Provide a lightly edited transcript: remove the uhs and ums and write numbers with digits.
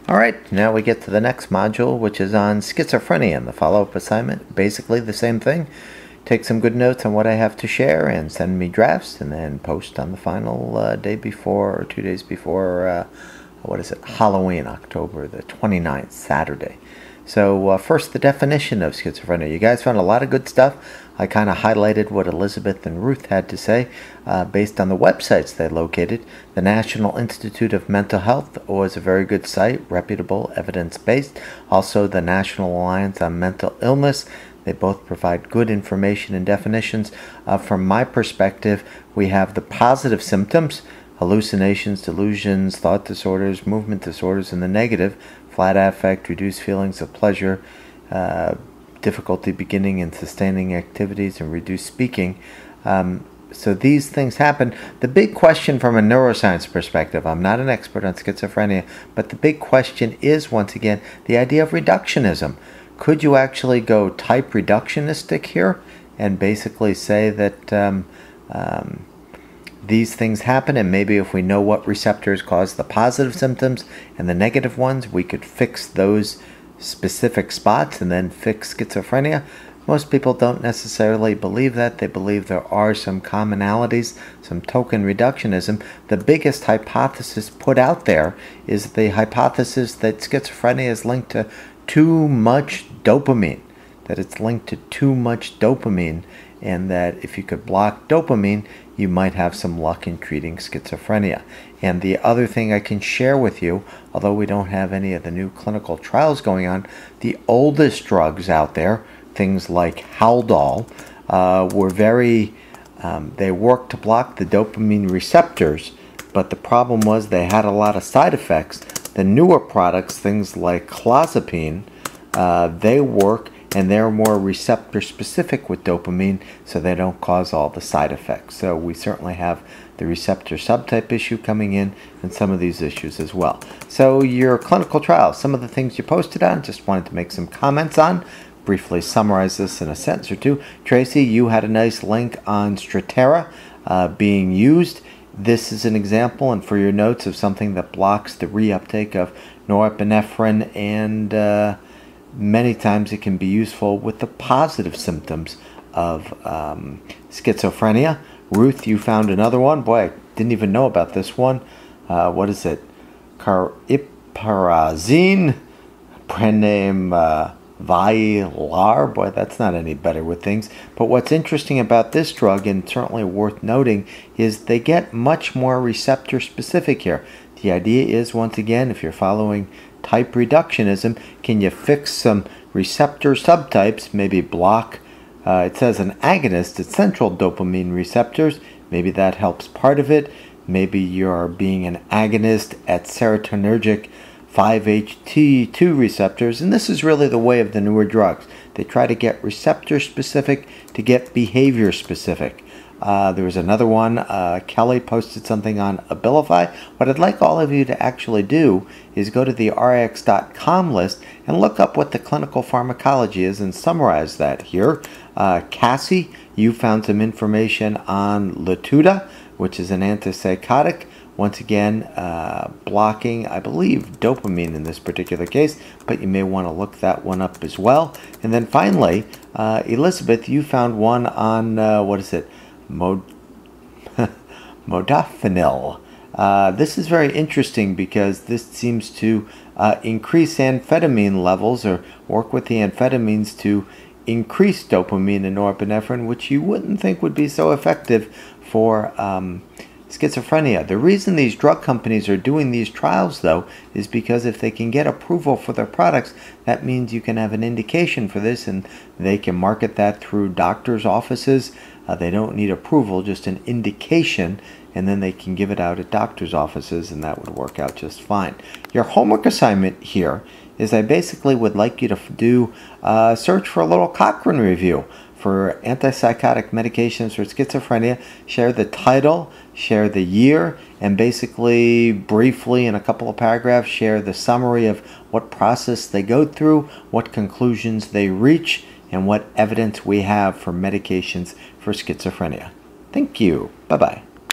Alright, now we get to the next module, which is on schizophrenia, and the follow-up assignment. Basically the same thing. Take some good notes on what I have to share and send me drafts, and then post on the final day before, or 2 days before, Halloween, October the 29th, Saturday. So first, the definition of schizophrenia. You guys found a lot of good stuff. I kind of highlighted what Elizabeth and Ruth had to say based on the websites they located. The National Institute of Mental Health was a very good site, reputable, evidence-based. Also, the National Alliance on Mental Illness. They both provide good information and definitions. From my perspective, we have the positive symptoms: hallucinations, delusions, thought disorders, movement disorders, and the negative: flat affect, reduced feelings of pleasure, difficulty beginning and sustaining activities, and reduced speaking. So these things happen. The big question from a neuroscience perspective, I'm not an expert on schizophrenia, but the big question is, once again, the idea of reductionism. Could you actually go type reductionistic here and basically say that these things happen, and maybe if we know what receptors cause the positive symptoms and the negative ones, we could fix those specific spots and then fix schizophrenia? Most people don't necessarily believe that. They believe there are some commonalities, some token reductionism. The biggest hypothesis put out there is the hypothesis that schizophrenia is linked to too much dopamine, that it's linked to too much dopamine, and that if you could block dopamine, you might have some luck in treating schizophrenia. And the other thing I can share with you, although we don't have any of the new clinical trials going on, the oldest drugs out there, things like Haldol, they worked to block the dopamine receptors, but the problem was they had a lot of side effects. The newer products, things like clozapine, they work and they're more receptor specific with dopamine, so they don't cause all the side effects. So we certainly have the receptor subtype issue coming in and some of these issues as well. So your clinical trials, some of the things you posted on, just wanted to make some comments on. Briefly summarize this in a sentence or two. Tracy, you had a nice link on Strattera being used. This is an example, and for your notes, of something that blocks the reuptake of norepinephrine, and many times it can be useful with the positive symptoms of schizophrenia. Ruth, you found another one. Boy, I didn't even know about this one. What is it? Cariprazine, brand name Vylar. Boy, that's not any better with things. But what's interesting about this drug, and certainly worth noting, is they get much more receptor specific here. The idea is, once again, if you're following type reductionism, can you fix some receptor subtypes, maybe block, it says an agonist at central dopamine receptors, maybe that helps part of it. Maybe you're being an agonist at serotonergic 5-HT2 receptors, and this is really the way of the newer drugs. They try to get receptor specific to get behavior specific. There was another one, Kelly posted something on Abilify. What I'd like all of you to actually do is go to the Rx.com list and look up what the clinical pharmacology is and summarize that here. Cassie, you found some information on Latuda, which is an antipsychotic. Once again, blocking, I believe, dopamine in this particular case, but you may want to look that one up as well. And then finally, Elizabeth, you found one on, modafinil. This is very interesting because this seems to increase amphetamine levels, or work with the amphetamines to increase dopamine and norepinephrine, which you wouldn't think would be so effective for schizophrenia. The reason these drug companies are doing these trials, though, is because if they can get approval for their products, that means you can have an indication for this, and they can market that through doctors' offices. They don't need approval, just an indication, and then they can give it out at doctors' offices, and that would work out just fine. Your homework assignment here is I basically would like you to do search for a little Cochrane review for antipsychotic medications for schizophrenia. Share the title, share the year, and basically briefly in a couple of paragraphs share the summary of what process they go through, what conclusions they reach, and what evidence we have for medications for schizophrenia. Thank you. Bye-bye.